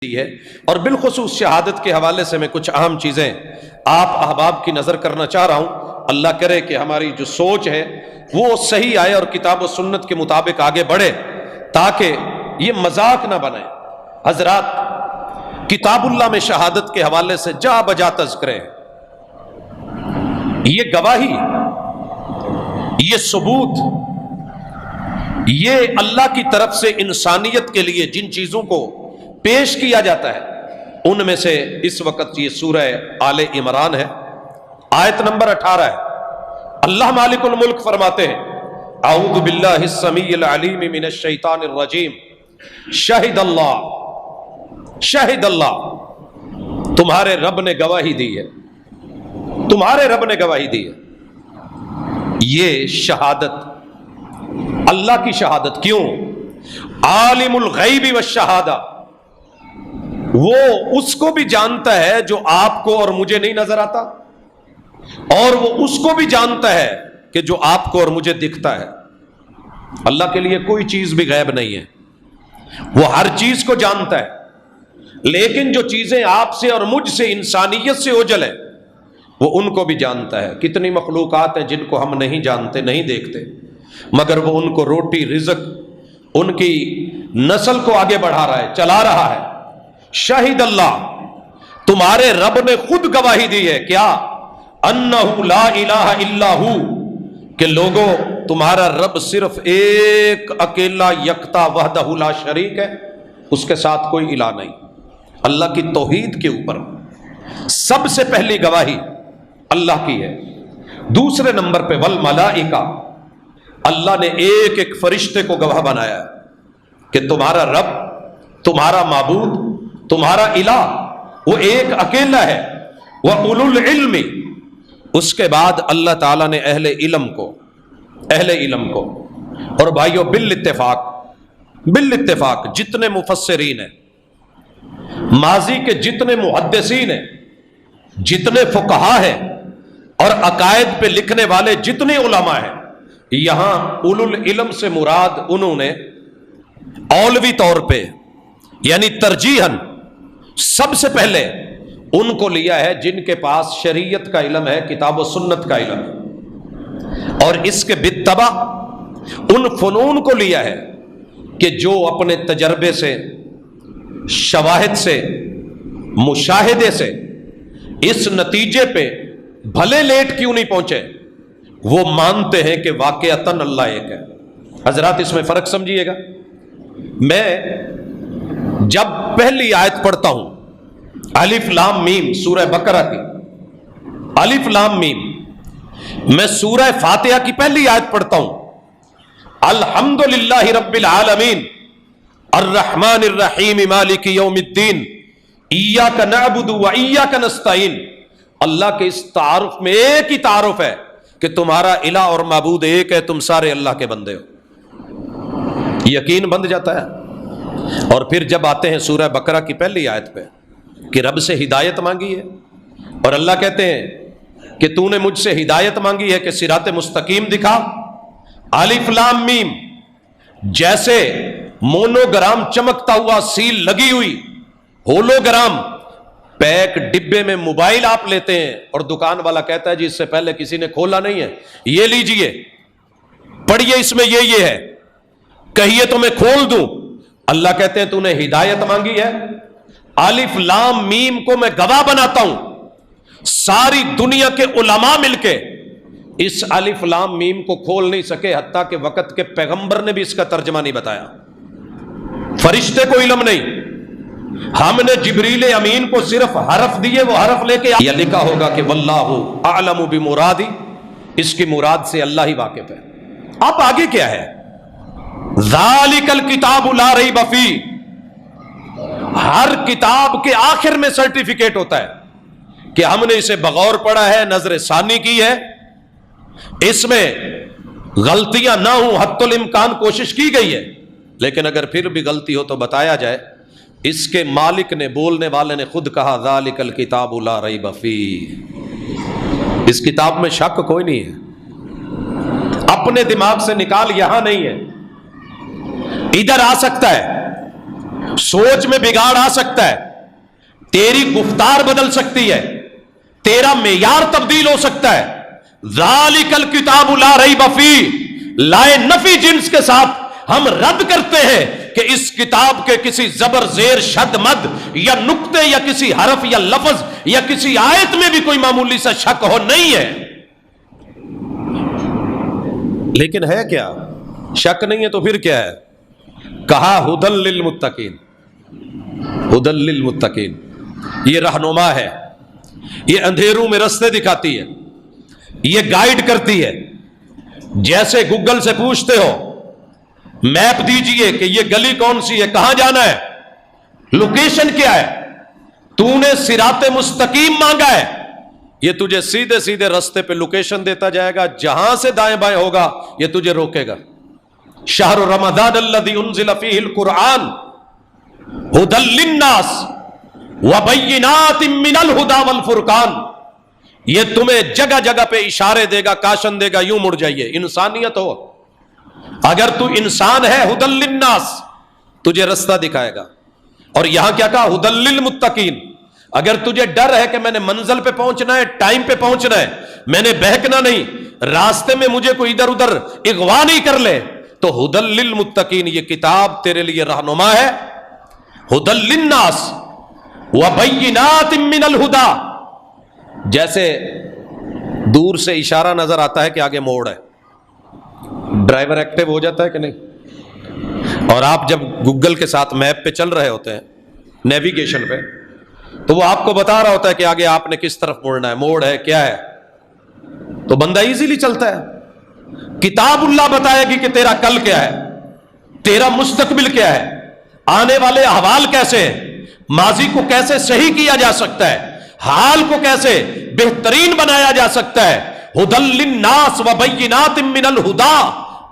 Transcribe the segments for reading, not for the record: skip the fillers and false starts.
ہے۔ اور بالخصوص شہادت کے حوالے سے میں کچھ اہم چیزیں آپ احباب کی نظر کرنا چاہ رہا ہوں۔ اللہ کرے کہ ہماری جو سوچ ہے وہ صحیح آئے اور کتاب و سنت کے مطابق آگے بڑھے، تاکہ یہ مذاق نہ بنے۔ حضرات، کتاب اللہ میں شہادت کے حوالے سے جا بجا تذکرے، یہ گواہی، یہ ثبوت، یہ اللہ کی طرف سے انسانیت کے لیے جن چیزوں کو پیش کیا جاتا ہے، ان میں سے اس وقت یہ سورہ آل عمران ہے، آیت نمبر 18 ہے۔ اللہ مالک الملک فرماتے ہیں، اعوذ باللہ السمیع العلیم من الشیطان الرجیم، شہد اللہ، تمہارے رب نے گواہی دی ہے، تمہارے رب نے گواہی دی ہے۔ یہ شہادت، اللہ کی شہادت، کیوں؟ عالم الغیب والشہادہ، وہ اس کو بھی جانتا ہے جو آپ کو اور مجھے نہیں نظر آتا، اور وہ اس کو بھی جانتا ہے کہ جو آپ کو اور مجھے دکھتا ہے۔ اللہ کے لیے کوئی چیز بھی غیب نہیں ہے، وہ ہر چیز کو جانتا ہے، لیکن جو چیزیں آپ سے اور مجھ سے انسانیت سے اوجھل ہیں وہ ان کو بھی جانتا ہے۔ کتنی مخلوقات ہیں جن کو ہم نہیں جانتے، نہیں دیکھتے، مگر وہ ان کو روٹی، رزق، ان کی نسل کو آگے بڑھا رہا ہے، چلا رہا ہے۔ شہید اللہ، تمہارے رب نے خود گواہی دی ہے، کیا؟ انہ لا الہ الا ہو، کہ لوگوں، تمہارا رب صرف ایک اکیلا یکتا وحدہ لا شریک ہے، اس کے ساتھ کوئی الہ نہیں۔ اللہ کی توحید کے اوپر سب سے پہلی گواہی اللہ کی ہے۔ دوسرے نمبر پہ والملائکہ، اللہ نے ایک ایک فرشتے کو گواہ بنایا ہے کہ تمہارا رب، تمہارا معبود، تمہارا الہ وہ ایک اکیلا ہے۔ وَأُولُو الْعِلْمِ، اس کے بعد اللہ تعالیٰ نے اہل علم کو، اور بھائیو بالاتفاق جتنے مفسرین ہیں، ماضی کے جتنے محدثین ہیں، جتنے فقہا ہیں، اور عقائد پہ لکھنے والے جتنے علماء ہیں، یہاں اولو العلم سے مراد انہوں نے اولوی طور پہ، یعنی ترجیحاً سب سے پہلے ان کو لیا ہے جن کے پاس شریعت کا علم ہے، کتاب و سنت کا علم ہے، اور اس کے بالتبع ان فنون کو لیا ہے کہ جو اپنے تجربے سے، شواہد سے، مشاہدے سے اس نتیجے پہ بھلے لیٹ کیوں نہیں پہنچے، وہ مانتے ہیں کہ واقعتاً اللہ ایک ہے۔ حضرات، اس میں فرق سمجھیے گا۔ میں جب پہلی آیت پڑھتا ہوں، الف لام میم، سورہ بقرہ کی الف لام میم، میں سورہ فاتحہ کی پہلی آیت پڑھتا ہوں، الحمدللہ رب العالمین الرحمن الرحیم مالک یوم الدین ایاک نعبد و ایاک نستعین۔ اللہ کے اس تعارف میں ایک ہی تعارف ہے کہ تمہارا الہ اور معبود ایک ہے، تم سارے اللہ کے بندے ہو، یقین بن جاتا ہے۔ اور پھر جب آتے ہیں سورہ بقرہ کی پہلی آیت پہ کہ رب سے ہدایت مانگی ہے، اور اللہ کہتے ہیں کہ تو نے مجھ سے ہدایت مانگی ہے کہ صراط مستقیم دکھا، الف لام میم، جیسے مونوگرام چمکتا ہوا سیل لگی ہوئی، ہولوگرام پیک ڈبے میں موبائل آپ لیتے ہیں، اور دکان والا کہتا ہے جی اس سے پہلے کسی نے کھولا نہیں ہے، یہ لیجئے، پڑھیے، اس میں یہ ہے، کہیے تو میں کھول دوں۔ اللہ کہتے ہیں تو نے ہدایت مانگی ہے، الف لام میم کو میں گواہ بناتا ہوں، ساری دنیا کے علماء مل کے اس الف لام میم کو کھول نہیں سکے، حتیٰ کہ وقت کے پیغمبر نے بھی اس کا ترجمہ نہیں بتایا، فرشتے کو علم نہیں، ہم نے جبریل امین کو صرف حرف دیے، وہ حرف لے کے یہ لکھا ہوگا کہ واللہ اعلم بمرادی، اس کی مراد سے اللہ ہی واقف ہے۔ اب آگے کیا ہے؟ ذالک الکتاب لا ریب فیہ، ہر کتاب کے آخر میں سرٹیفکیٹ ہوتا ہے کہ ہم نے اسے بغور پڑھا ہے، نظر ثانی کی ہے، اس میں غلطیاں نہ ہوں، حتی الامکان کوشش کی گئی ہے، لیکن اگر پھر بھی غلطی ہو تو بتایا جائے۔ اس کے مالک نے، بولنے والے نے خود کہا ذالک الکتاب لا ریب فیہ، اس کتاب میں شک کوئی نہیں ہے، اپنے دماغ سے نکال، یہاں نہیں ہے، ادھر آ سکتا ہے، سوچ میں بگاڑ آ سکتا ہے, تیری گفتار بدل سکتی ہے, تیرا معیار تبدیل ہو سکتا ہے. ذالک الکتاب لا ریب فیہ, لائے نفی جنس کے ساتھ ہم رد کرتے ہیں کہ اس کتاب کے کسی زبر زیر شد مد یا نقطے یا کسی حرف یا لفظ یا کسی آیت میں بھی کوئی معمولی سا شک ہو نہیں ہے. لیکن ہے کیا؟ شک نہیں ہے تو پھر کیا ہے؟ کہا ھدی للمتقین, ھدی للمتقین, یہ رہنما ہے, یہ اندھیروں میں رستے دکھاتی ہے, یہ گائیڈ کرتی ہے. جیسے گوگل سے پوچھتے ہو میپ دیجئے کہ یہ گلی کون سی ہے, کہاں جانا ہے, لوکیشن کیا ہے, تو نے صراط مستقیم مانگا ہے, یہ تجھے سیدھے سیدھے رستے پہ لوکیشن دیتا جائے گا, جہاں سے دائیں بائیں ہوگا یہ تجھے روکے گا. شہر رمضان الذی انزل فیہ القرآن ھدی للناس وبینات من الھدی والفرقان, یہ تمہیں جگہ جگہ پہ اشارے دے گا, کاشن دے گا, یوں مڑ جائیے. انسانیت ہو, اگر تو انسان ہے ھدی للناس, تجھے رستہ دکھائے گا. اور یہاں کیا کہا؟ ھدی للمتقین. اگر تجھے ڈر ہے کہ میں نے منزل پہ پہنچنا ہے, ٹائم پہ پہنچنا ہے, میں نے بہکنا نہیں, راستے میں مجھے کوئی ادھر ادھر اغوا نہیں کر لے, تو ھدی للمتقین, یہ کتاب تیرے لیے رہنما ہے. ھدی للناس وبینات من الھدی, جیسے دور سے اشارہ نظر آتا ہے کہ آگے موڑ ہے, ڈرائیور ایکٹیو ہو جاتا ہے کہ نہیں؟ اور آپ جب گوگل کے ساتھ میپ پہ چل رہے ہوتے ہیں, نیویگیشن پہ, تو وہ آپ کو بتا رہا ہوتا ہے کہ آگے آپ نے کس طرف مڑنا ہے, موڑ ہے, کیا ہے, تو بندہ ایزیلی چلتا ہے. کتاب اللہ بتائے گی کہ تیرا کل کیا ہے, تیرا مستقبل کیا ہے, آنے والے احوال کیسے ہیں, ماضی کو کیسے صحیح کیا جا سکتا ہے, حال کو کیسے بہترین بنایا جا سکتا ہے. ھدی للناس وبینات من الھدی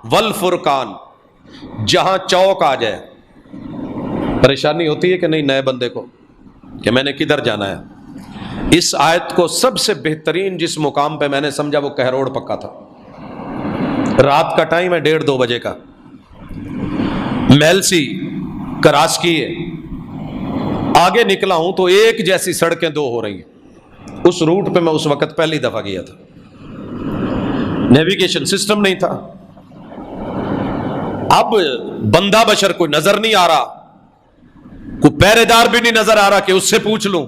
والفرقان. جہاں چوک آ جائے, پریشانی ہوتی ہے کہ نہیں نئے بندے کو کہ میں نے کدھر جانا ہے. اس آیت کو سب سے بہترین جس مقام پہ میں نے سمجھا وہ کہروڑ پکا تھا. رات کا ٹائم ہے, 1:30-2 بجے کا, میلسی کراس کی ہے, آگے نکلا ہوں تو ایک جیسی سڑکیں دو ہو رہی ہیں. اس روٹ پہ میں اس وقت پہلی دفعہ گیا تھا, نیویگیشن سسٹم نہیں تھا. اب بندہ بشر کوئی نظر نہیں آ رہا, کوئی پہرے دار بھی نہیں نظر آ رہا کہ اس سے پوچھ لوں.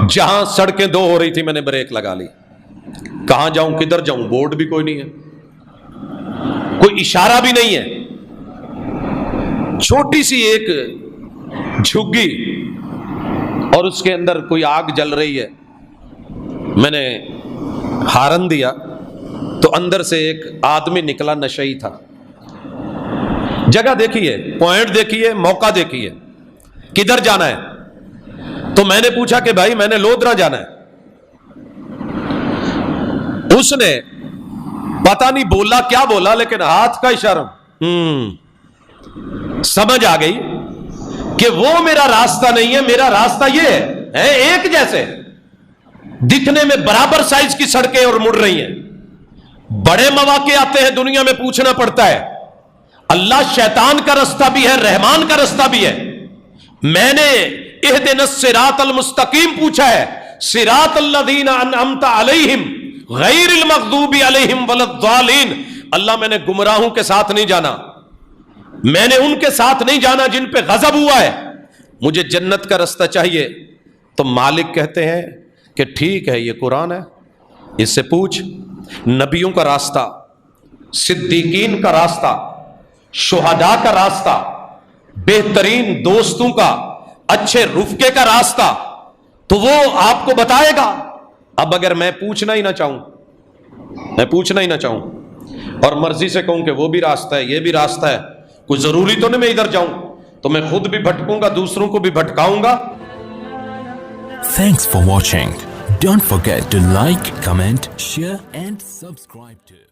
جہاں سڑکیں دو ہو رہی تھی میں نے بریک لگا لی, کہاں جاؤں کدھر جاؤں, بورڈ بھی کوئی نہیں ہے, کوئی اشارہ بھی نہیں ہے. چھوٹی سی ایک جھگی اور اس کے اندر کوئی آگ جل رہی ہے. میں نے ہارن دیا تو اندر سے ایک آدمی نکلا, نشئی تھا. جگہ دیکھیے, پوائنٹ دیکھیے, موقع دیکھیے, کدھر جانا ہے. تو میں نے پوچھا کہ بھائی میں نے لودرا جانا ہے. اس نے پتہ نہیں بولا کیا بولا, لیکن ہاتھ کا اشارہ سمجھ آ گئی کہ وہ میرا راستہ نہیں ہے, میرا راستہ یہ ہے. ایک جیسے دکھنے میں برابر سائز کی سڑکیں اور مڑ رہی ہیں. بڑے مواقع آتے ہیں, دنیا میں پوچھنا پڑتا ہے. اللہ شیطان کا رستہ بھی ہے, رحمان کا رستہ بھی ہے. میں نے اہدنا الصراط المستقیم پوچھا ہے, صراط الذین انعمت علیہم غیر المغضوب علیہم ولا الضالین. اللہ میں نے گمراہوں کے ساتھ نہیں جانا, میں نے ان کے ساتھ نہیں جانا جن پہ غضب ہوا ہے. مجھے جنت کا رستہ چاہیے. تو مالک کہتے ہیں کہ ٹھیک ہے, یہ قرآن ہے, اس سے پوچھ. نبیوں کا راستہ, صدیقین کا راستہ, شہداء کا راستہ, بہترین دوستوں کا, اچھے رفقے کا راستہ, تو وہ آپ کو بتائے گا. اب اگر میں پوچھنا ہی نہ چاہوں اور مرضی سے کہوں کہ وہ بھی راستہ ہے, یہ بھی راستہ ہے, کوئی ضروری تو نہیں میں ادھر جاؤں, تو میں خود بھی بھٹکوں گا, دوسروں کو بھی بھٹکاؤں گا. Thanks for watching. Don't forget to like, comment, share and subscribe to